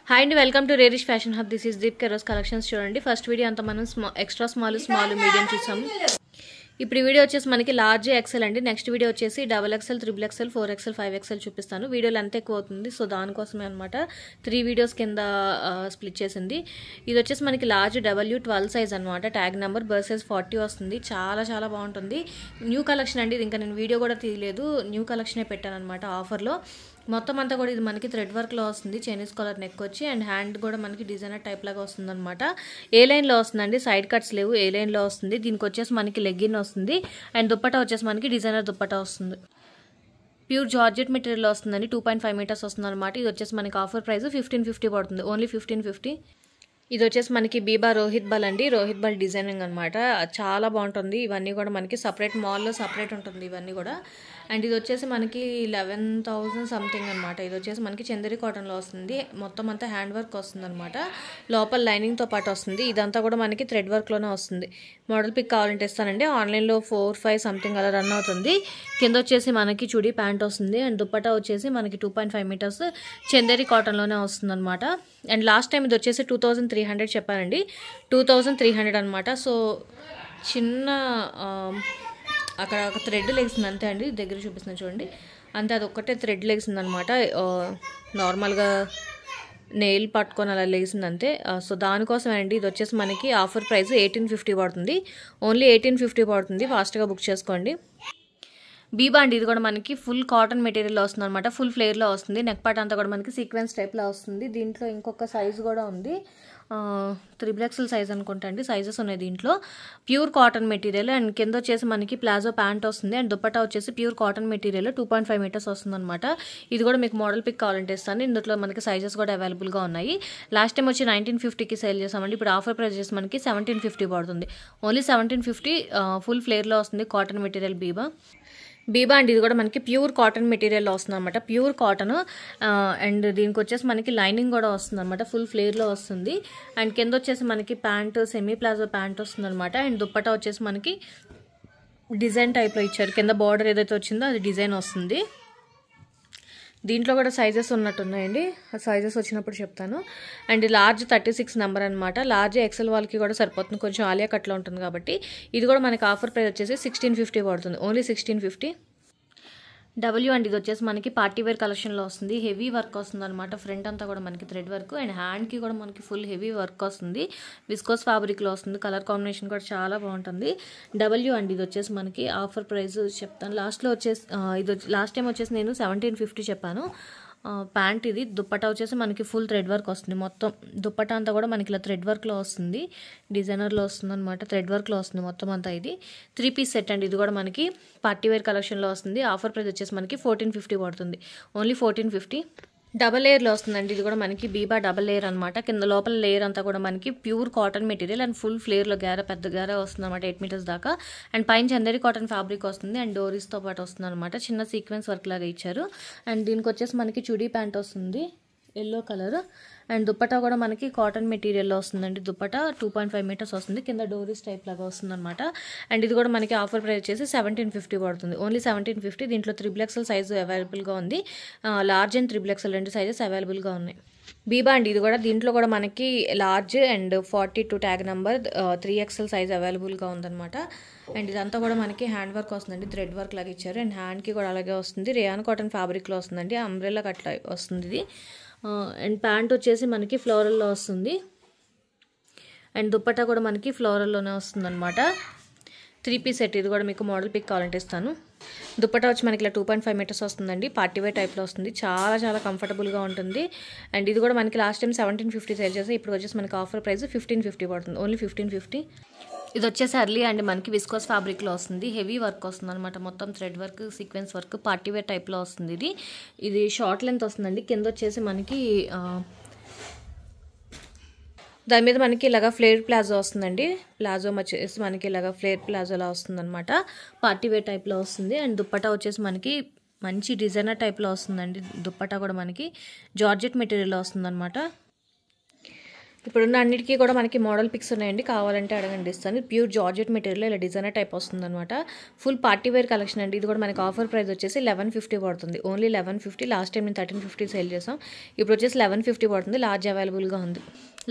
Hi అండి, welcome to రేరిష్ fashion hub. This is దీప్ కెరోస్ కలెక్షన్స్. చూడండి, ఫస్ట్ వీడియో అంతా మనం ఎక్స్ట్రా స్మాల్ మీడియం చూసాము. ఇప్పుడు ఈ వీడియో వచ్చేసి మనకి లార్జ్ ఎక్సెల్ అండి. నెక్స్ట్ వీడియో వచ్చేసి double XL, 3XL, 4XL, 5XL చూపిస్తాను. వీడియోలు ఎంత ఎక్కువ అవుతుంది, సో దానికోసమే అనమాట 3 వీడియోస్ కింద స్ప్లిట్ చేసింది. ఇది వచ్చేసి మనకి లార్జ్ W12 సైజ్ అనమాట. ట్యాగ్ నెంబర్ బర్సెస్ 40 వస్తుంది. చాలా చాలా బాగుంటుంది. న్యూ కలెక్షన్ అండి. ఇది ఇంకా నేను వీడియో కూడా తీయలేదు, న్యూ కలెక్షనే పెట్టాను అనమాట ఆఫర్లో. మొత్తం అంతా కూడా ఇది మనకి థ్రెడ్ వర్క్లో వస్తుంది. చైనీస్ కాలర్ నెక్ వచ్చి అండ్ హ్యాండ్ కూడా మనకి డిజైనర్ టైప్ లాగా వస్తుంది అనమాట. ఏ లైన్లో వస్తుందండి, సైడ్ కట్స్ లేవు, ఏ లైన్లో వస్తుంది. దీనికి వచ్చేసి మనకి లెగ్గిన్ వస్తుంది అండ్ దుప్పటా వచ్చేసి మనకి డిజైనర్ దుప్పటా వస్తుంది. ప్యూర్ జార్జెట్ మెటీరియల్ వస్తుందండి. 2.5 మీటర్స్ వస్తుంది అనమాట. ఇది వచ్చేసి మనకి ఆఫర్ ప్రైస్ 1550 పడుతుంది, ఓన్లీ 1550. ఇది వచ్చేసి మనకి బీబా రోహిత్ బల్ అండి. రోహిత్ బల్ డిజైనింగ్ అనమాట. చాలా బాగుంటుంది. ఇవన్నీ కూడా మనకి సపరేట్ మాల్లో సపరేట్ ఉంటుంది ఇవన్నీ కూడా. అండ్ ఇది వచ్చేసి మనకి 11,000 సంథింగ్ అనమాట. ఇది వచ్చేసి మనకి చందేరి కాటన్లో వస్తుంది. మొత్తం అంతా హ్యాండ్ వర్క్ వస్తుంది అనమాట. లోపల లైనింగ్తో పాటు వస్తుంది. ఇదంతా కూడా మనకి థ్రెడ్ వర్క్లోనే వస్తుంది. మోడల్ పిక్ కావాలంటే ఇస్తానండి. ఆన్లైన్లో 4-5 సంథింగ్ అలా రన్ అవుతుంది. కింద వచ్చేసి మనకి చుడీ ప్యాంట్ వస్తుంది అండ్ దుప్పటా వచ్చేసి మనకి 2.5 మీటర్స్ చందేరి కాటన్లోనే వస్తుంది అనమాట. అండ్ లాస్ట్ టైం ఇది వచ్చేసి 2300 చెప్పానండి. 2300 అనమాట. సో చిన్న అక్కడ ఒక థ్రెడ్ లెగిసింది అంతే అండి. దగ్గర చూపిస్తున్నాను చూడండి, అంతే. అది ఒక్కటే థ్రెడ్ లెగిసింది అనమాట. నార్మల్గా నెయిల్ పట్టుకొని అలా లేసింది అంతే. సో దానికోసం అండి. ఇది వచ్చేసి మనకి ఆఫర్ ప్రైస్ 1850 పడుతుంది, ఓన్లీ 1850 పడుతుంది. ఫాస్ట్గా బుక్ చేసుకోండి. బీబా అండి. ఇది కూడా మనకి ఫుల్ కాటన్ మెటీరియల్లో వస్తుంది అనమాట. ఫుల్ ఫ్లేర్లో వస్తుంది. నెక్ పార్ట్ అంతా కూడా మనకి సీక్వెన్స్ టైప్లో వస్తుంది. దీంట్లో ఇంకొక సైజు కూడా ఉంది, 3XL సైజ్ అనుకుంటా అండి. సైజెస్ ఉన్నాయి దీంట్లో. ప్యూర్ కాటన్ మెటీరియల్ అండ్ కింద వచ్చేసి మనకి ప్లాజో ప్యాంట్ వస్తుంది అండ్ దుప్పటా వచ్చేసి ప్యూర్ కాటన్ మెటీరియల్ 2.5 మీటర్స్ వస్తుంది అనమాట. ఇది కూడా మీకు మోడల్ పిక్ కావాలంటే ఇస్తాను. ఇందులో మనకి సైజెస్ కూడా అవైలబుల్గా ఉన్నాయి. లాస్ట్ టైం వచ్చి 1950కి సేల్ చేసామండి. ఇప్పుడు ఆఫర్ ప్రైస్ చేసి మనకి 1750 పడుతుంది, ఓన్లీ 1750. ఫుల్ ఫ్లేర్లో వస్తుంది కాటన్ మెటీరియల్ బీబా అండి. ఇది కూడా మనకి ప్యూర్ కాటన్ మెటీరియల్లో వస్తుంది అనమాట. ప్యూర్ కాటన్ అండ్ దీనికి వచ్చేసి మనకి లైనింగ్ కూడా వస్తుంది అనమాట. ఫుల్ ఫ్లేర్లో వస్తుంది అండ్ కింద వచ్చేసి మనకి ప్యాంట్ సెమీ ప్లాజో ప్యాంట్ వస్తుంది అనమాట. అండ్ దుప్పటా వచ్చేసి మనకి డిజైన్ టైప్లో ఇచ్చారు. కింద బార్డర్ ఏదైతే వచ్చిందో అది డిజైన్ వస్తుంది. దీంట్లో కూడా సైజెస్ ఉన్నట్టున్నాయండి. ఆ సైజెస్ వచ్చినప్పుడు చెప్తాను. అండ్ లార్జ్ 36 నెంబర్ అనమాట. లార్జ్ ఎక్సెల్ వాళ్ళకి కూడా సరిపోతుంది, కొంచెం ఆలియా కట్లో ఉంటుంది కాబట్టి. ఇది కూడా మనకి ఆఫర్ ప్రైస్ వచ్చేసి 1650 పడుతుంది, ఓన్లీ 1650. డబ్ల్యూ అండ్ ఇది వచ్చేసి మనకి పార్టీ వేర్ కలెక్షన్లో వస్తుంది. హెవీ వర్క్ వస్తుంది అనమాట. ఫ్రంట్ అంతా కూడా మనకి థ్రెడ్ వర్క్ అండ్ హ్యాండ్కి కూడా మనకి ఫుల్ హెవీ వర్క్ వస్తుంది. విస్కోస్ ఫ్యాబ్రిక్లో వస్తుంది. కలర్ కాంబినేషన్ కూడా చాలా బాగుంటుంది. డబ్ల్యూ అండ్ ఇది వచ్చేసి మనకి ఆఫర్ ప్రైస్ చెప్తాను. లాస్ట్లో వచ్చేసి ఇది లాస్ట్ టైం వచ్చేసి నేను 1750 చెప్పాను. ప్యాంట్ ఇది. దుప్పటా వచ్చేసి మనకి ఫుల్ థ్రెడ్ వర్క్ వస్తుంది. మొత్తం దుప్పటా అంతా కూడా మనకి ఇలా థ్రెడ్ వర్క్లో వస్తుంది, డిజైనర్లో వస్తుంది అనమాట. థ్రెడ్ వర్క్లో వస్తుంది మొత్తం అంతా. ఇది 3 పీస్ సెట్ అండి. ఇది కూడా మనకి పార్టీ వేర్ కలెక్షన్లో వస్తుంది. ఆఫర్ ప్రైస్ వచ్చేసి మనకి 1450 పడుతుంది, ఓన్లీ 1450. డబల్ లేయర్లో వస్తుందండి. ఇది కూడా మనకి బీబా డబల్ లేయర్ అనమాట. కింద లోపల లేయర్ అంతా కూడా మనకి pure cotton material and full ఫ్లేర్లో పెద్ద గేర వస్తుంది అనమాట, 8 మీటర్స్ దాకా. అండ్ పైన చందేరి కాటన్ ఫ్యాబ్రిక్ వస్తుంది అండ్ డోరీస్తో పాటు వస్తుంది అనమాట. చిన్న సీక్వెన్స్ వర్క్ లాగా ఇచ్చారు. అండ్ దీనికి వచ్చేసి మనకి చుడీ ప్యాంట్ వస్తుంది ఎల్లో కలర్. అండ్ దుప్పటా కూడా మనకి కాటన్ మెటీరియల్లో వస్తుందండి. దుప్పటా 2.5 మీటర్స్ వస్తుంది. కింద డోరీస్ టైప్ లాగా వస్తుంది అనమాట. అండ్ ఇది కూడా మనకి ఆఫర్ ప్రైస్ వచ్చేసి 1750 పడుతుంది, ఓన్లీ 1750. దీంట్లో 3XL సైజు అవైలబుల్గా ఉంది. లార్జ్ అండ్ 3XL రెండు సైజెస్ అవైలబుల్గా ఉన్నాయి. బీబా అండి. ఇది కూడా దీంట్లో కూడా మనకి large and 42 tag number 3XL size అవైలబుల్గా ఉందన్నమాట. అండ్ ఇదంతా కూడా మనకి హ్యాండ్ వర్క్ వస్తుందండి. థ్రెడ్ వర్క్ లాగా ఇచ్చారు అండ్ హ్యాండ్కి కూడా అలాగే వస్తుంది. రేయాన్ కాటన్ ఫ్యాబ్రిక్లో వస్తుందండి. అంబ్రెల్లా అట్లా వస్తుంది ఇది. అండ్ ప్యాంట్ వచ్చేసి మనకి ఫ్లోరల్లో వస్తుంది అండ్ దుప్పటా కూడా మనకి ఫ్లోరల్లోనే వస్తుంది అనమాట. 3 పీస్ సెట్. ఇది కూడా మీకు మోడల్ పిక్ కావాలంటే ఇస్తాను. దుప్పటా వచ్చి మనకి ఇలా 2.5 మీటర్స్ వస్తుందండి. పార్టీ వేర్ టైప్లో వస్తుంది. చాలా చాలా కంఫర్టబుల్గా ఉంటుంది. అండ్ ఇది కూడా మనకి లాస్ట్ టైం 1750 సేల్ చేస్తే ఇప్పుడు వచ్చేసి మనకి ఆఫర్ ప్రైస్ 1550 పడుతుంది, ఓన్లీ 1550. ఇది వచ్చేసి అర్లీ అండి. మనకి విస్కోస్ ఫ్యాబ్రిక్లో వస్తుంది. హెవీ వర్క్ వస్తుంది అనమాట. మొత్తం thread work, sequence work, party wear టైప్లో వస్తుంది. ఇది షార్ట్ లెంత్ వస్తుందండి. కింద వచ్చేసి మనకి దాని మీద మనకి ఇలాగా ఫ్లేర్ ప్లాజో వస్తుందండి. ప్లాజో వచ్చేసి మనకి ఇలాగా ఫ్లేర్ ప్లాజోలా వస్తుంది అనమాట. పార్టీ వేర్ టైప్లో వస్తుంది. అండ్ దుప్పటా వచ్చేసి మనకి మంచి డిజైనర్ టైప్లో వస్తుందండి. దుప్పటా కూడా మనకి జార్జెట్ మెటీరియల్లో వస్తుంది అనమాట. ఇప్పుడున్న అన్నిటికీ కూడా మనకి మోడల్ పిక్స్ ఉన్నాయండి, కావాలంటే అడగండి ఇస్తాను. ప్యూర్ జార్జెట్ మెటీరియల్ ఇలా డిజైనర్ టైప్ వస్తుందన్నమాట. ఫుల్ పార్టీ వేర్ కలెక్షన్ అండి. ఇది కూడా మనకి ఆఫర్ ప్రైస్ వచ్చేసి 1150 పడుతుంది. ఓన్లీ 1150. లాస్ట్ టైం మేము 1350 సేల్ చేసాం. ఇప్పుడు వచ్చేసి 1150 పడుతుంది. లార్జ్ అవైలబుల్గా ఉంది.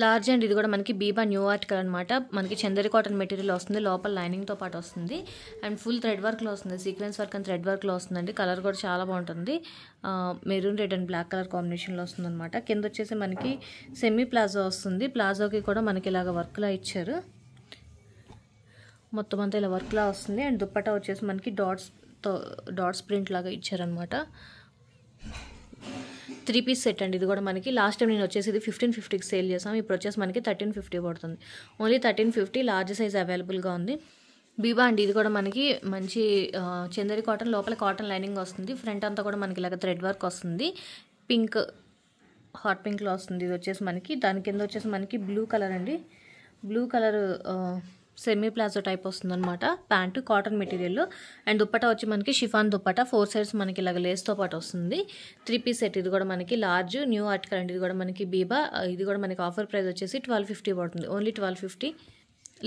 లార్జ్ అండ్ ఇది కూడా మనకి బీబా న్యూ ఆర్టికల్ అనమాట. మనకి చందరి కాటన్ మెటీరియల్ వస్తుంది, లోపల లైనింగ్తో పాటు వస్తుంది అండ్ ఫుల్ థ్రెడ్ వర్క్లో వస్తుంది. సీక్వెన్స్ వర్క్ అండ్ థ్రెడ్ వర్క్లో వస్తుందండి. కలర్ కూడా చాలా బాగుంటుంది. Maroon red and black colour కాంబినేషన్లో వస్తుంది అనమాట. కింద వచ్చేసి మనకి సెమీ ప్లాజో వస్తుంది. ప్లాజోకి కూడా మనకి ఇలాగ వర్క్లా ఇచ్చారు. మొత్తం అంతా ఇలా వర్క్లా వస్తుంది అండ్ దుప్పటా వచ్చేసి మనకి డాట్స్ ప్రింట్ లాగా ఇచ్చారనమాట. 3 పీస్ సెట్ అండి. ఇది కూడా మనకి లాస్ట్ టైం నేను వచ్చేసి ఇది 1550కి సేల్ చేసాం. ఇప్పుడు వచ్చేసి మనకి 1350 పడుతుంది. ఓన్లీ 1350. లార్జ్ సైజ్ అవైలబుల్గా ఉంది. బీబా అండి. ఇది కూడా మనకి మంచి చందరి కాటన్, లోపల కాటన్ లైనింగ్ వస్తుంది. ఫ్రంట్ అంతా కూడా మనకి ఇలాగ థ్రెడ్ వర్క్ వస్తుంది. పింక్, హాట్ పింక్లో వస్తుంది. ఇది వచ్చేసి మనకి దాని కింద వచ్చేసి మనకి బ్లూ కలర్ అండి. Blue colour semi palazzo type వస్తుంది అనమాట. Pant cotton material and dupatta వచ్చి మనకి షిఫాన్ దుప్పటా 4 సైడ్స్ మనకి ఇలాగ లేస్తో పాటు వస్తుంది. 3 పీస్ సెట్. ఇది కూడా మనకి లార్జ్ న్యూ ఆర్టికల్ అండి. ఇది కూడా మనకి బీబా. ఇది కూడా మనకి ఆఫర్ ప్రైస్ వచ్చేసి 1250 పడుతుంది. ఓన్లీ 1250.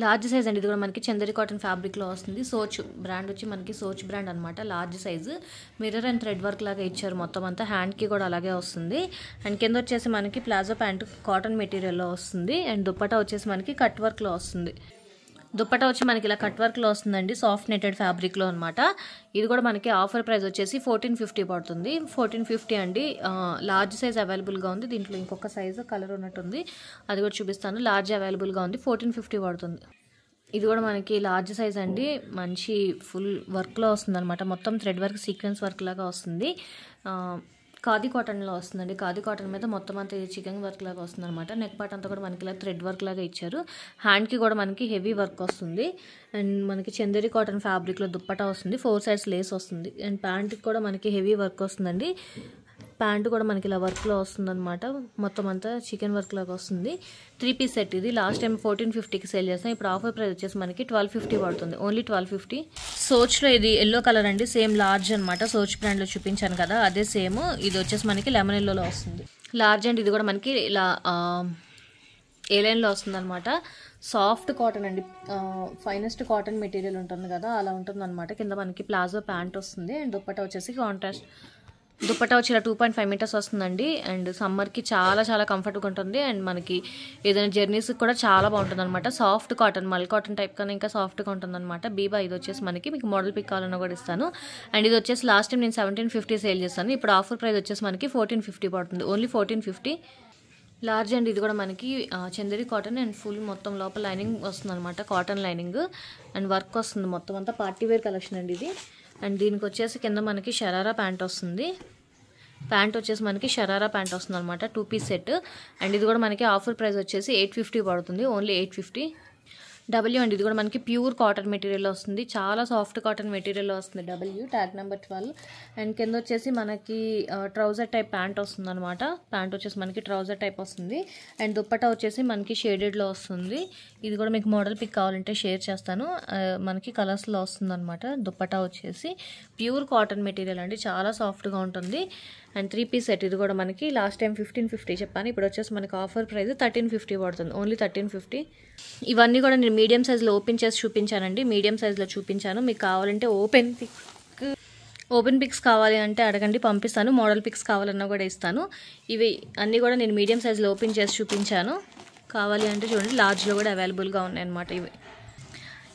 లార్జ్ సైజ్ అండి. ఇది కూడా మనకి చందరి కాటన్ ఫ్యాబ్రిక్లో వస్తుంది. సోచ్ బ్రాండ్ వచ్చి మనకి సోచ్ బ్రాండ్ అనమాట. Large size mirror and thread work లాగా ఇచ్చారు. మొత్తం అంతా హ్యాండ్కి కూడా అలాగే వస్తుంది. అండ్ కింద వచ్చేసి మనకి ప్లాజో ప్యాంటు కాటన్ మెటీరియల్లో వస్తుంది అండ్ దుప్పటా వచ్చేసి మనకి కట్ వర్క్లో వస్తుంది. దుప్పటా వచ్చి మనకి ఇలా కట్ వర్క్లో వస్తుందండి. సాఫ్ట్ నెటెడ్ ఫ్యాబ్రిక్లో అనమాట. ఇది కూడా మనకి ఆఫర్ ప్రైస్ వచ్చేసి 1450 పడుతుంది. 1450 అండి. లార్జ్ సైజ్ అవైలబుల్గా ఉంది. దీంట్లో ఇంకొక సైజు కలర్ ఉన్నట్టుంది, అది కూడా చూపిస్తాను. లార్జ్ అవైలబుల్గా ఉంది. 1450 పడుతుంది. ఇది కూడా మనకి లార్జ్ సైజ్ అండి. మంచి ఫుల్ వర్క్లో వస్తుంది అనమాట. మొత్తం థ్రెడ్ వర్క్ సీక్వెన్స్ వర్క్ లాగా వస్తుంది. ఖాదీ కాటన్లో వస్తుందండి. ఖాదీ కాటన్ మీద మొత్తం అంతా చికెన్ వర్క్ లాగా వస్తుంది అనమాట. నెక్ పార్ట్ అంతా కూడా మనకి ఇలా థ్రెడ్ వర్క్ లాగా ఇచ్చారు. హ్యాండ్కి కూడా మనకి హెవీ వర్క్ వస్తుంది అండ్ మనకి చందేరి కాటన్ ఫ్యాబ్రిక్లో దుప్పటా వస్తుంది. 4 సైడ్స్ లేస్ వస్తుంది అండ్ ప్యాంట్కి కూడా మనకి హెవీ వర్క్ వస్తుందండి. ప్యాంటు కూడా మనకి ఇలా వర్క్లో వస్తుంది అనమాట. మొత్తం అంతా చికెన్ వర్క్ లాగా వస్తుంది. 3 పీస్ సెట్. ఇది లాస్ట్ టైం 1450కి సేల్ చేస్తాం. ఇప్పుడు ఆఫర్ ప్రైస్ వచ్చేసి మనకి 1250 పడుతుంది. ఓన్లీ 1250. సోచ్లో ఇది ఎల్లో కలర్ అండి. సేమ్ లార్జ్ అనమాట. సోచ్ బ్రాండ్లో చూపించాను కదా, అదే సేమ్. ఇది వచ్చేసి మనకి లెమన్ ఎల్లోలో వస్తుంది. లార్జ్ అండి. ఇది కూడా మనకి ఇలా ఏ లైన్లో వస్తుంది అనమాట. సాఫ్ట్ కాటన్ అండి. ఫైనెస్ట్ కాటన్ మెటీరియల్ ఉంటుంది కదా, అలా ఉంటుంది అనమాట. కింద మనకి ప్లాజో ప్యాంట్ వస్తుంది అండ్ దుప్పటా వచ్చేసి కాంట్రాస్ట్ దుప్పటా వచ్చి ఇలా 2.5 మీటర్స్ వస్తుందండి. అండ్ సమ్మర్కి చాలా చాలా కంఫర్ట్గా ఉంటుంది అండ్ మనకి ఏదైనా జర్నీస్కి కూడా చాలా బాగుంటుంది అనమాట. సాఫ్ట్ కాటన్, మల్ కాటన్ టైప్ కన్నా ఇంకా సాఫ్ట్గా ఉంటుంది అనమాట. బీబా. ఇది వచ్చేసి మనకి మీకు మోడల్ పిక్ కావాలన్నా కూడా ఇస్తాను. అండ్ ఇది వచ్చేసి లాస్ట్ టైం నేను 1750 సేల్ చేస్తాను. ఇప్పుడు ఆఫర్ ప్రైస్ వచ్చేసి మనకి 1450 పడుతుంది. ఓన్లీ 1450. లార్జ్ అండ్ ఇది కూడా మనకి చందేరి కాటన్ అండ్ ఫుల్ మొత్తం లోపల లైనింగ్ వస్తుంది అనమాట. కాటన్ లైనింగ్ అండ్ వర్క్ వస్తుంది. మొత్తం అంతా పార్టీ వేర్ కలెక్షన్ అండి ఇది. అండ్ దీనికి వచ్చేసి కింద మనకి షరారా ప్యాంట్ వస్తుంది. ప్యాంట్ వచ్చేసి మనకి షరారా ప్యాంట్ వస్తుంది అనమాట. 2 పీస్ సెట్. అండ్ ఇది కూడా మనకి ఆఫర్ ప్రైస్ వచ్చేసి 850 పడుతుంది. ఓన్లీ 850. డబ్ల్యూ అండి. ఇది కూడా మనకి ప్యూర్ కాటన్ మెటీరియల్లో వస్తుంది. చాలా సాఫ్ట్ కాటన్ మెటీరియల్లో వస్తుంది. W tag number 12. అండ్ కింద వచ్చేసి మనకి ట్రౌజర్ టైప్ ప్యాంట్ వస్తుంది అనమాట. ప్యాంట్ వచ్చేసి మనకి ట్రౌజర్ టైప్ వస్తుంది అండ్ దుప్పటా వచ్చేసి మనకి షేడెడ్లో వస్తుంది. ఇది కూడా మీకు మోడల్ పిక్ కావాలంటే షేర్ చేస్తాను. మనకి కలర్స్లో వస్తుంది అనమాట. దుప్పటా వచ్చేసి ప్యూర్ కాటన్ మెటీరియల్ అండి. చాలా సాఫ్ట్గా ఉంటుంది. And 3 piece set. ఇది కూడా మనకి లాస్ట్ టైం 1550 చెప్పాను. ఇప్పుడు వచ్చేసి మనకి ఆఫర్ ప్రైస్ 1350 పడుతుంది. ఓన్లీ 1350. ఇవన్నీ కూడా నేను మీడియం సైజ్లో ఓపెన్ చేసి చూపించానండి. మీడియం సైజ్లో చూపించాను. మీకు కావాలంటే ఓపెన్ పిక్స్ కావాలి అంటే అడగండి, పంపిస్తాను. మోడల్ పిక్స్ కావాలన్నా కూడా ఇస్తాను. ఇవి అన్నీ కూడా నేను మీడియం సైజ్లో ఓపెన్ చేసి చూపించాను. కావాలి అంటే చూడండి, లార్జ్లో కూడా అవైలబుల్గా ఉన్నాయన్నమాట ఇవి.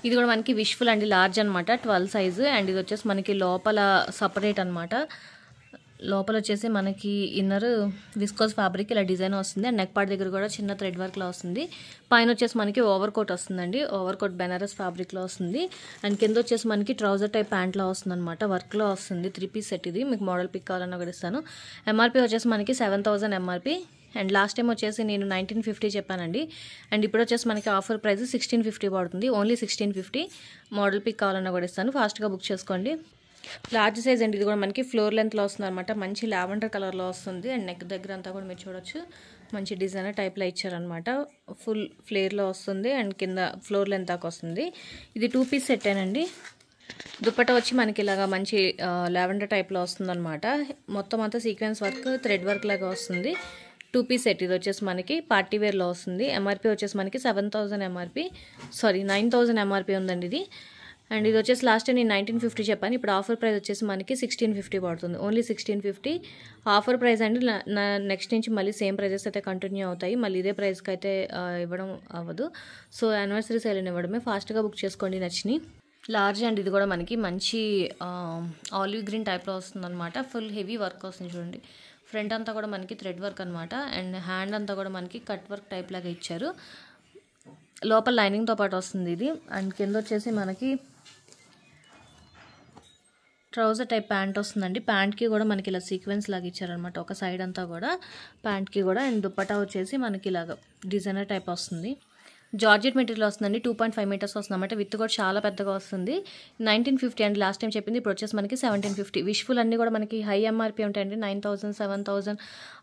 ఇది కూడా మనకి విష్ఫుల్ అండి. లార్జ్ అనమాట. 12 సైజు. అండ్ ఇది వచ్చేసి మనకి లోపల సపరేట్ అనమాట. లోపల వచ్చేసి మనకి ఇన్నర్ విస్కోస్ ఫ్యాబ్రిక్ ఇలా డిజైన్ వస్తుంది అండ్ నెక్ పార్ట్ దగ్గర కూడా చిన్న థ్రెడ్ వర్క్లో వస్తుంది. పైన వచ్చేసి మనకి ఓవర్ కోట్ వస్తుందండి. ఓవర్ కోట్ బెనారస్ ఫ్యాబ్రిక్లో వస్తుంది అండ్ కింద వచ్చేసి మనకి ట్రౌజర్ టైప్ ప్యాంట్లో వస్తుంది అనమాట. వర్క్లో వస్తుంది. 3 పీస్ సెట్. ఇది మీకు మోడల్ పిక్ కావాలన్నా కూడా ఇస్తాను. ఎంఆర్పీ వచ్చేసి మనకి 7000 ఎంఆర్పీ. అండ్ లాస్ట్ టైం వచ్చేసి నేను 1950 చెప్పానండి. అండ్ ఇప్పుడు వచ్చేసి మనకి ఆఫర్ ప్రైస్ 1650 పడుతుంది. ఓన్లీ 1650. మోడల్ పిక్ కావాలన్నా కూడా ఇస్తాను. ఫాస్ట్గా బుక్ చేసుకోండి. లార్జ్ సైజ్ అండి. ఇది కూడా మనకి ఫ్లోర్ లెంత్లో వస్తుంది అనమాట. మంచి లావెండర్ కలర్లో వస్తుంది అండ్ నెక్ దగ్గర అంతా కూడా మీరు చూడొచ్చు మంచి డిజైనర్ టైప్లో ఇచ్చారనమాట. ఫుల్ ఫ్లేర్లో వస్తుంది అండ్ కింద ఫ్లోర్ లెంత్ దాకా వస్తుంది. ఇది 2 పీస్ సెట్టేనండి. దుప్పటా వచ్చి మనకి ఇలాగా మంచి లావెండర్ టైప్లో వస్తుంది అనమాట. మొత్తం అంతా సీక్వెన్స్ వర్క్ థ్రెడ్ వర్క్ లాగా వస్తుంది. 2 పీస్ సెట్. ఇది వచ్చేసి మనకి పార్టీ వేర్లో వస్తుంది. ఎంఆర్పీ వచ్చేసి మనకి 7,000 ఎంఆర్పీ, సారీ 9,000 ఎంఆర్పీ ఉందండి ఇది. అండ్ ఇది వచ్చేసి లాస్ట్ టైం నేను 1950 చెప్పాను. ఇప్పుడు ఆఫర్ ప్రైస్ వచ్చేసి మనకి 1650 పడుతుంది. ఓన్లీ 1650 ఆఫర్ ప్రైస్ అండి. నెక్స్ట్ నుంచి మళ్ళీ సేమ్ ప్రైజెస్ అయితే కంటిన్యూ అవుతాయి. మళ్ళీ ఇదే ప్రైస్కి అయితే ఇవ్వడం అవ్వదు. సో యానివర్సరీ సేల్ అని ఇవ్వడమే. ఫాస్ట్గా బుక్ చేసుకోండి నచ్చినాయి. లార్జ్ అండ్ ఇది కూడా మనకి మంచి ఆలివ్ గ్రీన్ టైప్లో వస్తుంది అనమాట. ఫుల్ హెవీ వర్క్ వస్తుంది చూడండి. ఫ్రంట్ అంతా కూడా మనకి థ్రెడ్ వర్క్ అనమాట. అండ్ హ్యాండ్ అంతా కూడా మనకి కట్ వర్క్ టైప్ లాగా ఇచ్చారు. లోపల లైనింగ్తో పాటు వస్తుంది ఇది. అండ్ కింద వచ్చేసి మనకి ట్రౌజర్ టైప్ ప్యాంట్ వస్తుందండి. ప్యాంట్కి కూడా మనకి ఇలా సీక్వెన్స్ లాగా ఇచ్చారనమాట ఒక సైడ్ అంతా కూడా ప్యాంట్కి కూడా. అండ్ దుప్పటా వచ్చేసి మనకి ఇలాగ డిజైనర్ టైప్ వస్తుంది. జార్జెట్ మెటీరియల్ వస్తుందండి. 2.5 మీటర్స్ వస్తుంది అనమాట. విత్ కూడా చాలా పెద్దగా వస్తుంది. 1950 అండి లాస్ట్ టైం చెప్పింది. ఇప్పుడు వచ్చేసి మనకి 1750. విష్ఫుల్ అన్నీ కూడా మనకి హై ఎంఆర్పీ ఉంటాయండి. 9,000, 7,000,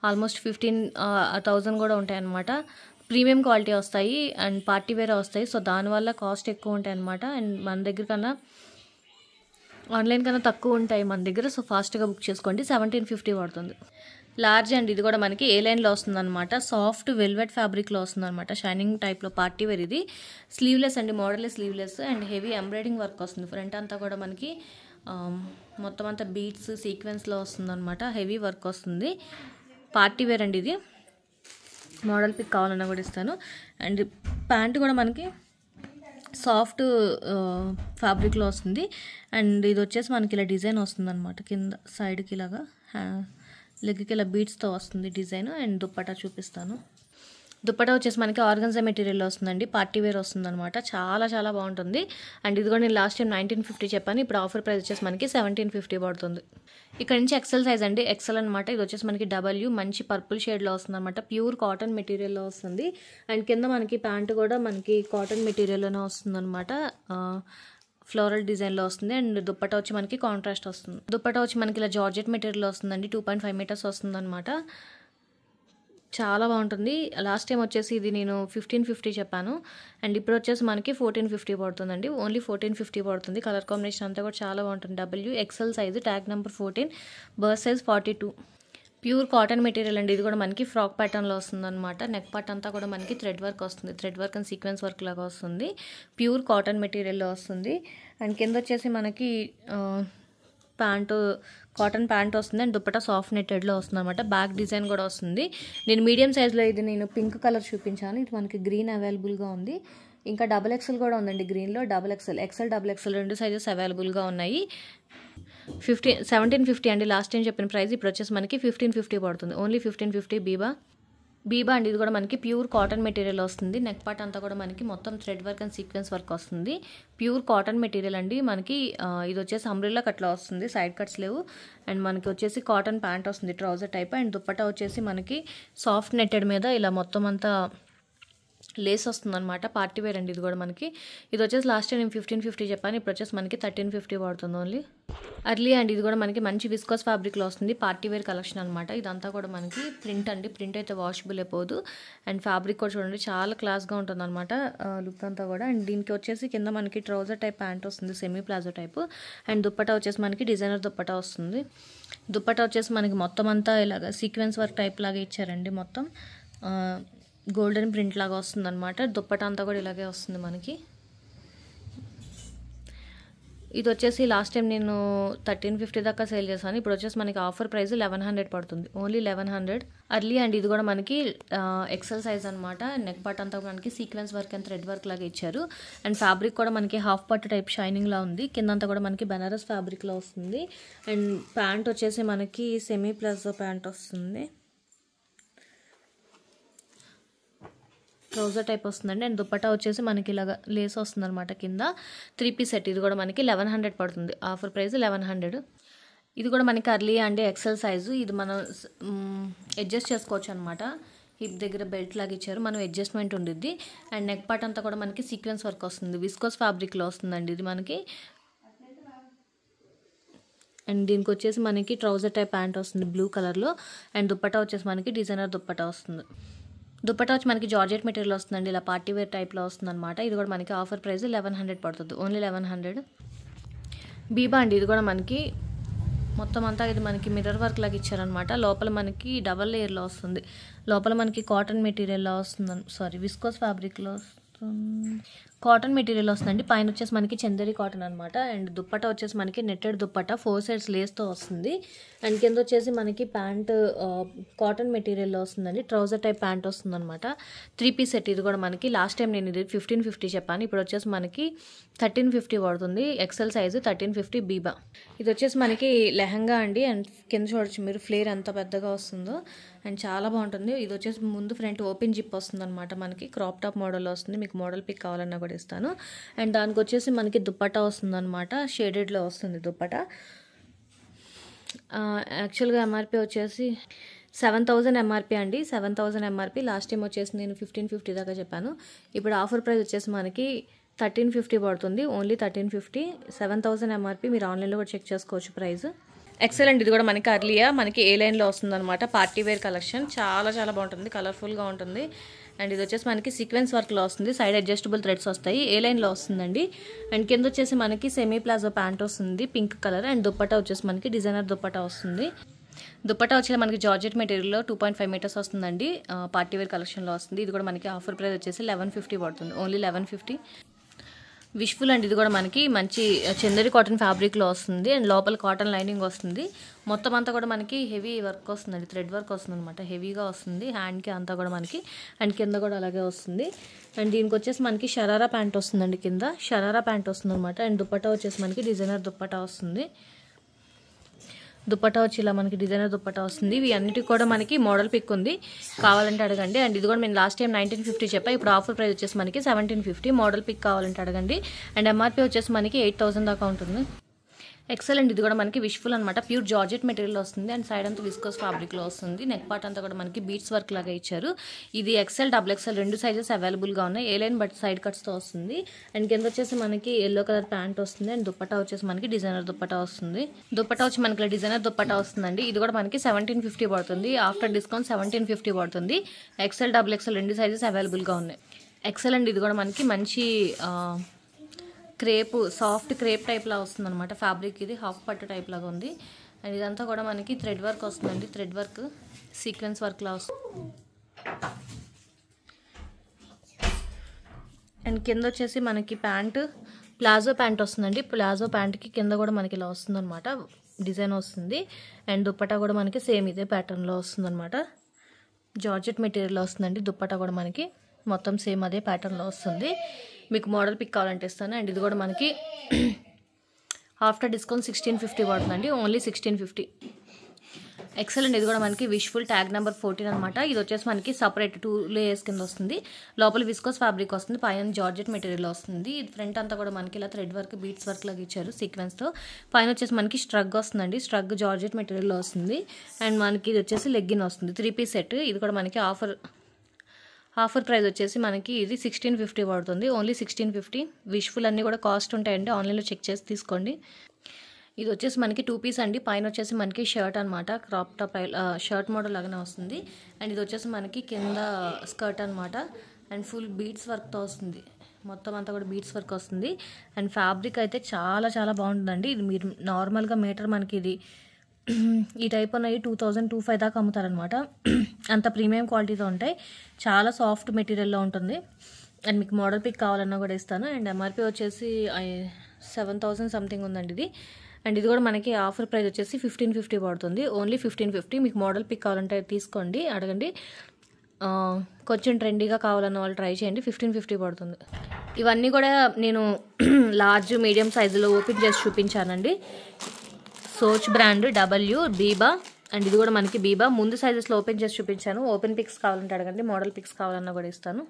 ఆల్మోస్ట్ 15,000 కూడా ఉంటాయి అనమాట. ప్రీమియం క్వాలిటీ వస్తాయి అండ్ పార్టీ వేరే వస్తాయి. సో దానివల్ల కాస్ట్ ఎక్కువ ఉంటాయి అనమాట. అండ్ మన దగ్గర కన్నా ఆన్లైన్ కన్నా తక్కువ ఉంటాయి మన దగ్గర. సో ఫాస్ట్గా బుక్ చేసుకోండి. 1750 పడుతుంది. లార్జ్ అండ్ ఇది కూడా మనకి ఏ లైన్లో వస్తుంది అనమాట. సాఫ్ట్ వెల్వెట్ ఫ్యాబ్రిక్లో వస్తుంది అనమాట. షైనింగ్ టైప్లో పార్టీ వేర్ ఇది. స్లీవ్లెస్ అండి, model sleeveless and heavy embroidering work వస్తుంది. ఫ్రంట్ అంతా కూడా మనకి మొత్తం అంతా బీట్స్ సీక్వెన్స్లో వస్తుంది అనమాట. హెవీ వర్క్ వస్తుంది. పార్టీ వేర్ అండి ఇది. మోడల్ పిక్ కావాలన్నా కూడా ఇస్తాను. అండ్ ప్యాంట్ కూడా మనకి సాఫ్ట్ ఫ్యాబ్రిక్లో వస్తుంది. అండ్ ఇది వచ్చేసి మనకి ఇలా డిజైన్ వస్తుంది అనమాట. కింద సైడ్కి ఇలాగా లెగ్కి ఇలా బీట్స్తో వస్తుంది డిజైన్. అండ్ దుప్పటా చూపిస్తాను. దుప్పటా వచ్చేసి మనకి ఆర్గన్జా మెటీరియల్లో వస్తుందండి. పార్టీ వేర్ వస్తుంది అనమాట. చాలా చాలా బాగుంటుంది. అండ్ ఇది కూడా నేను లాస్ట్ టైం 1950 చెప్పాను. ఇప్పుడు ఆఫర్ ప్రైస్ వచ్చేసి మనకి 1750 పడుతుంది. ఇక్కడ నుంచి ఎక్సెల్ సైజ్ అండి. ఎక్సెల్ అనమాట. ఇది వచ్చేసి మనకి డబ్ల్యూ మంచి పర్పుల్ షేడ్లో వస్తుంది అనమాట. ప్యూర్ కాటన్ మెటీరియల్లో వస్తుంది. అండ్ కింద మనకి ప్యాంటు కూడా మనకి కాటన్ మెటీరియల్లోనే వస్తుంది అనమాట. ఫ్లోరల్ డిజైన్లో వస్తుంది. అండ్ దుప్పటా వచ్చి మనకి కాంట్రాస్ట్ వస్తుంది. దుప్పటా వచ్చి మనకి ఇలా జార్జెట్ మెటీరియల్లో వస్తుందండి. 2.5 మీటర్స్ వస్తుంది అనమాట. చాలా బాగుంటుంది. లాస్ట్ టైం వచ్చేసి ఇది నేను 1550 చెప్పాను. అండ్ ఇప్పుడు వచ్చేసి మనకి 1450 పడుతుందండి. ఓన్లీ 1450 పడుతుంది. కలర్ కాంబినేషన్ అంతా కూడా చాలా బాగుంటుంది. W XL size, tag number 14, bust size 42. Pure cotton material అండి. ఇది కూడా మనకి ఫ్రాక్ ప్యాటర్న్లో వస్తుంది అనమాట. నెక్ పార్ట్ అంతా కూడా మనకి థ్రెడ్ వర్క్ వస్తుంది. Thread work and sequence work లాగా వస్తుంది. ప్యూర్ కాటన్ మెటీరియల్లో వస్తుంది. అండ్ కింద వచ్చేసి మనకి ప్యాంటు కాటన్ ప్యాంట్ వస్తుంది. అండ్ దుప్పటా సాఫ్ట్ నెట్టెడ్లో వస్తుంది అనమాట. బ్యాక్ డిజైన్ కూడా వస్తుంది. నేను మీడియం సైజ్లో ఇది నేను పింక్ కలర్ చూపించాను. ఇది మనకి గ్రీన్ అవైలబుల్గా ఉంది. ఇంకా డబుల్ ఎక్సెల్ కూడా ఉందండి. గ్రీన్లో డబుల్ ఎక్సెల్, డబుల్ ఎక్సెల్ రెండు సైజెస్ అవైలబుల్గా ఉన్నాయి. 1750 అండి లాస్ట్ టైం చెప్పిన ప్రైస్. ఇప్పుడు వచ్చేసి మనకి 1550 పడుతుంది. ఓన్లీ 1550. బీబా అండి. ఇది కూడా మనకి ప్యూర్ కాటన్ మెటీరియల్ వస్తుంది. నెక్ పార్ట్ అంతా కూడా మనకి మొత్తం thread work and sequence work వస్తుంది. ప్యూర్ కాటన్ మెటీరియల్ అండి. మనకి ఇది వచ్చేసి అంబ్రెల్లా కట్లో వస్తుంది. సైడ్ కట్స్ లేవు. అండ్ మనకి వచ్చేసి కాటన్ ప్యాంట్ వస్తుంది ట్రౌజర్ టైప్. అండ్ దుప్పటా వచ్చేసి మనకి సాఫ్ట్ నెట్టెడ్ మీద ఇలా మొత్తం అంతా లేస్ వస్తుంది అనమాట. పార్టీ వేర్ అండి. ఇది కూడా మనకి ఇది వచ్చేసి లాస్ట్ టైం నేను 1550 చెప్పాను. ఇప్పుడు వచ్చేసి మనకి 1350 పడుతుంది ఓన్లీ. అర్లీ అండి. ఇది కూడా మనకి మంచి విస్కోస్ ఫ్యాబ్రిక్లో వస్తుంది. పార్టీ వేర్ కలెక్షన్ అనమాట. ఇదంతా కూడా మనకి ప్రింట్ అండి. ప్రింట్ అయితే వాషబుల్ అయిపోదు. అండ్ ఫ్యాబ్రిక్ కూడా చూడండి చాలా క్లాస్గా ఉంటుంది అనమాట లుక్ అంతా కూడా. అండ్ దీనికి వచ్చేసి కింద మనకి ట్రౌజర్ టైప్ ప్యాంట్ వస్తుంది. Semi palazzo type. And dupatta వచ్చేసి మనకి డిజైనర్ దుప్పటా వస్తుంది. దుప్పటా వచ్చేసి మనకి మొత్తం అంతా ఇలాగ సీక్వెన్స్ వర్క్ టైప్ లాగా ఇచ్చారండి. మొత్తం గోల్డెన్ ప్రింట్ లాగా వస్తుంది అనమాట. దుప్పటా అంతా కూడా ఇలాగే వస్తుంది మనకి. ఇది వచ్చేసి లాస్ట్ టైం నేను 1350 దాకా సేల్ చేశాను. ఇప్పుడు వచ్చేసి మనకి ఆఫర్ ప్రైస్ 1100 పడుతుంది. ఓన్లీ 1100. అర్లీ అండ్ ఇది కూడా మనకి ఎక్సెల్ సైజ్ అనమాట. నెక్ పార్ట్ అంతా మనకి sequence work and thread work లాగా ఇచ్చారు. అండ్ ఫ్యాబ్రిక్ కూడా మనకి హాఫ్ పట్టు టైప్ షైనింగ్లా ఉంది. కిందంతా కూడా మనకి బనారస్ ఫ్యాబ్రిక్లో వస్తుంది. అండ్ ప్యాంట్ వచ్చేసి మనకి సెమీ ప్లాజో ప్యాంట్ వస్తుంది. ట్రౌజర్ టైప్ వస్తుందండి. అండ్ దుప్పటా వచ్చేసి మనకి ఇలాగ లేస్ వస్తుంది అనమాట కింద. 3 పీస్ సెట్. ఇది కూడా మనకి 1100 పడుతుంది. Offer price 1100. ఇది కూడా మనకి అర్లీ అండి ఎక్సెల్ సైజు. ఇది మనం అడ్జస్ట్ చేసుకోవచ్చు అనమాట. హిప్ దగ్గర బెల్ట్ లాగా ఇచ్చారు. మనం అడ్జస్ట్మెంట్ ఉండిద్ది. అండ్ నెక్ పార్ట్ అంతా కూడా మనకి సీక్వెన్స్ వర్క్ వస్తుంది. విస్కోస్ ఫ్యాబ్రిక్లో వస్తుందండి ఇది మనకి. అండ్ దీనికి వచ్చేసి మనకి ట్రౌజర్ టైప్ ప్యాంట్ వస్తుంది బ్లూ కలర్లో. అండ్ దుప్పటా వచ్చేసి మనకి డిజైనర్ దుప్పటా వస్తుంది. దుప్పటా వచ్చి మనకి జార్జెట్ మెటీరియల్ వస్తుందండి. ఇలా పార్టీ వేర్ టైప్లో వస్తుంది అనమాట. ఇది కూడా మనకి ఆఫర్ ప్రైస్ 1100 పడుతుంది. ఓన్లీ 1100. బీబా అండి. ఇది కూడా మనకి మొత్తం అంతా ఇది మనకి మిర్రర్ వర్క్ లాగా ఇచ్చారనమాట. లోపల మనకి డబల్ లేయర్లో వస్తుంది. లోపల మనకి కాటన్ మెటీరియల్లో వస్తుంది, విస్కోస్ ఫ్యాబ్రిక్లో కాటన్ మెటీరియల్ వస్తుందండి. పైన వచ్చేసి మనకి చందేరి కాటన్ అనమాట. అండ్ దుప్పటా వచ్చేసి మనకి నెట్టెడ్ దుప్పటా 4 సైడ్స్ లేస్తో వస్తుంది. అండ్ కింద వచ్చేసి మనకి ప్యాంట్ కాటన్ మెటీరియల్లో వస్తుందండి. ట్రౌజర్ టైప్ ప్యాంట్ వస్తుంది అనమాట. 3 పీస్ సెట్. ఇది కూడా మనకి లాస్ట్ టైం నేను ఇది 1550 చెప్పాను, ఇప్పుడు వచ్చేసి మనకి 1350 పడుతుంది. XL size 1350 Biba. ఇది వచ్చేసి మనకి లెహంగా అండి. అండ్ కింద చూడొచ్చు మీరు ఫ్లేర్ ఎంత పెద్దగా వస్తుందో. అండ్ చాలా బాగుంటుంది. ఇది వచ్చేసి ముందు ఫ్రంట్ ఓపెన్ జిప్ వస్తుంది అనమాట. మనకి క్రాప్ టాప్ మోడల్లో వస్తుంది. మీకు మోడల్ పిక్ కావాలన్నా కూడా ఇస్తాను. అండ్ దానికి వచ్చేసి మనకి దుప్పటా వస్తుంది అనమాట. షేడెడ్లో వస్తుంది దుప్పటా. యాక్చువల్గా ఎంఆర్పి వచ్చేసి 7000 ఎంఆర్పి అండి. 7000 ఎంఆర్పి. లాస్ట్ టైం వచ్చేసి నేను 1550 దాకా చెప్పాను. ఇప్పుడు ఆఫర్ ప్రైస్ వచ్చేసి మనకి 1350 పడుతుంది. ఓన్లీ 1350. 7000 ఎంఆర్పి. మీరు ఆన్లైన్లో కూడా చెక్ చేసుకోవచ్చు ప్రైస్. ఎక్సలెంట్. ఇది కూడా మనకి అర్లియా మనకి ఏ లైన్లో వస్తుంది అనమాట. పార్టీ వేర్ కలెక్షన్ చాలా చాలా బాగుంటుంది, కలర్ఫుల్గా ఉంటుంది. అండ్ ఇది వచ్చేసి మనకి సీక్వెన్స్ వర్క్లో వస్తుంది. సైడ్ అడ్జస్టబుల్ థ్రెడ్స్ వస్తాయి. ఏ లైన్లో వస్తుందండి. అండ్ కింద వచ్చేసి మనకి సెమీ ప్లాజో ప్యాంట్ వస్తుంది పింక్ కలర్. అండ్ దుప్పటా వచ్చేసి మనకి డిజైనర్ దుప్పటా వస్తుంది. దుప్పటా వచ్చేసి మనకి జార్జెట్ మెటీరియల్లో 2.5 మీటర్స్ వస్తుందండి. పార్టీ వేర్ కలెక్షన్లో వస్తుంది. ఇది కూడా మనకి ఆఫర్ ప్రైస్ వచ్చేసి 1150 పడుతుంది. ఓన్లీ 1150. విష్ఫుల్ అండ్ ఇది కూడా మనకి మంచి చందేరి కాటన్ ఫ్యాబ్రిక్లో వస్తుంది. అండ్ లోపల కాటన్ లైనింగ్ వస్తుంది. మొత్తం అంతా కూడా మనకి హెవీ వర్క్ వస్తుందండి. థ్రెడ్ వర్క్ వస్తుంది అనమాట. హెవీగా వస్తుంది హ్యాండ్కి అంతా కూడా మనకి. అండ్ కింద కూడా అలాగే వస్తుంది. అండ్ దీనికి వచ్చేసి మనకి షరారా ప్యాంట్ వస్తుందండి. కింద షరారా ప్యాంట్ వస్తుంది అనమాట. అండ్ దుప్పటా వచ్చేసి మనకి డిజైనర్ దుప్పటా వస్తుంది. దుప్పటా వచ్చి ఇలా మనకి డిజైనర్ దుప్పటా వస్తుంది. ఇవి అన్నిటికి కూడా మనకి మోడల్ పిక్ ఉంది, కావాలంటే అడగండి. అండ్ ఇది కూడా నేను లాస్ట్ టైం 1950 చెప్పా. ఇప్పుడు ఆఫర్ ప్రైస్ వచ్చేసి మనకి 1750. మోడల్ పిక్ కావాలంటే అడగండి. అండ్ ఎంఆర్పి వచ్చేసి మనకి 8000 దాకా ఉంటుంది. ఎక్సలెంట్. ఇది కూడా మనకి విష్ఫుల్ అనమాట. ప్యూర్ జార్జెట్ మెటీరియల్ వస్తుంది. అండ్ సైడ్ అంతా విస్కోస్ ఫ్యాబ్రిక్లో వస్తుంది. నెక్ పార్ట్ అంతా కూడా మనకి బీట్స్ వర్క్ లాగా ఇచ్చారు. ఇది ఎక్సెల్ డబుల్ ఎక్సెల్ 2 సైజెస్ అవైలబుల్గా ఉన్నాయి. ఏ లైన్ బట్ సైడ్ కట్స్తో వస్తుంది. అండ్ కింద వచ్చేసి మనకి ఎల్లో కలర్ ప్యాంట్ వస్తుంది. అండ్ దుప్పటా వచ్చేసి మనకి డిజైనర్ దుప్పటా వస్తుంది. దుప్పటా వచ్చి మనకి డిజైనర్ దుప్పటా వస్తుందండి. ఇది కూడా మనకి 1750 పడుతుంది. ఆఫ్టర్ డిస్కౌంట్ 1750 పడుతుంది. ఎక్సెల్ డబుల్ ఎక్సెల్ 2 సైజెస్ అవైలబుల్గా ఉన్నాయి. ఎక్సెల్ అండ్ ఇది కూడా మనకి మంచి క్రేప్ సాఫ్ట్ క్రేప్ టైప్లా వస్తుంది అనమాట. ఫ్యాబ్రిక్ ఇది హాఫ్ పట్టు టైప్ లాగా ఉంది. అండ్ ఇదంతా కూడా మనకి థ్రెడ్ వర్క్ వస్తుందండి. థ్రెడ్ వర్క్ సీక్వెన్స్ వర్క్లా వస్తుంది. అండ్ కింద వచ్చేసి మనకి ప్లాజో ప్యాంట్ వస్తుందండి. ప్లాజో ప్యాంట్కి కింద కూడా మనకి ఇలా వస్తుంది అనమాట. డిజైన్ వస్తుంది. అండ్ దుప్పటా కూడా మనకి సేమ్ ఇదే ప్యాటర్న్లో వస్తుంది అనమాట. జార్జెట్ మెటీరియల్లో వస్తుందండి. దుప్పటా కూడా మనకి మొత్తం సేమ్ అదే ప్యాటర్న్లో వస్తుంది. మీకు మోడల్ పిక్ కావాలంటే ఇస్తాను. అండ్ ఇది కూడా మనకి ఆఫ్టర్ డిస్కౌంట్ 1650 పడుతుందండి. ఓన్లీ 1650. ఎక్సలెంట్. ఇది కూడా మనకి విష్ఫుల్ ట్యాగ్ నెంబర్ 14 అనమాట. ఇది వచ్చేసి మనకి సపరేట్ 2 లేయర్స్ కింద వస్తుంది. లోపల విస్కోస్ ఫ్యాబ్రిక్ వస్తుంది. పైన జార్జెట్ మెటీరియల్ వస్తుంది. ఫ్రంట్ అంతా కూడా మనకి ఇలా థ్రెడ్ వర్క్ బీట్స్ వర్క్ లాగా ఇచ్చారు సీక్వెన్స్తో. పైన వచ్చేసి మనకి స్ట్రగ్ వస్తుందండి. స్ట్రగ్ జార్జెట్ మెటీరియల్లో వస్తుంది. అండ్ మనకి ఇది వచ్చేసి లెగ్గిన్ వస్తుంది. 3 పీస్ సెట్. ఇది కూడా మనకి ఆఫర్ ప్రైస్ వచ్చేసి మనకి ఇది 1650 పడుతుంది. ఓన్లీ 1650. విష్ఫుల్ అన్నీ కూడా కాస్ట్ ఉంటాయండి. ఆన్లైన్లో చెక్ చేసి తీసుకోండి. ఇది వచ్చేసి మనకి 2 పీస్ అండి. పైన వచ్చేసి మనకి షర్ట్ అనమాట. క్రాప్ టాప్ షర్ట్ మోడల్ లాగానే వస్తుంది. అండ్ ఇది వచ్చేసి మనకి కింద స్కర్ట్ అనమాట. అండ్ ఫుల్ బీట్స్ వర్క్తో వస్తుంది. మొత్తం అంతా కూడా బీట్స్ వర్క్ వస్తుంది. అండ్ ఫ్యాబ్రిక్ అయితే చాలా చాలా బాగుంటుందండి. ఇది మీరు నార్మల్గా మీటర్ మనకి ఇది ఈ టైప్ ఉన్నాయి 2000-2500 దాకా అమ్ముతారనమాట. అంత ప్రీమియం క్వాలిటీతో ఉంటాయి. చాలా సాఫ్ట్ మెటీరియల్లో ఉంటుంది. అండ్ మీకు మోడల్ పిక్ కావాలన్నా కూడా ఇస్తాను. అండ్ ఎంఆర్పి వచ్చేసి 7000 సంథింగ్ ఉందండి ఇది. అండ్ ఇది కూడా మనకి ఆఫర్ ప్రైస్ వచ్చేసి 1550 పడుతుంది. ఓన్లీ 1550. మీకు మోడల్ పిక్ కావాలంటే తీసుకోండి, అడగండి. కొంచెం ట్రెండీగా కావాలన్న వాళ్ళు ట్రై చేయండి. 1550 పడుతుంది. ఇవన్నీ కూడా నేను లార్జ్ మీడియం సైజులో ఓపెన్ చేసి చూపించానండి. సోచ్ బ్రాండ్ బీబా. అండ్ ఇది కూడా మనకి బీబా. ముందు సైజెస్లో ఓపెన్ చేసి చూపించాను. ఓపెన్ పిక్స్ కావాలంటే అడగండి. మోడల్ పిక్స్ కావాలన్నా కూడా ఇస్తాను.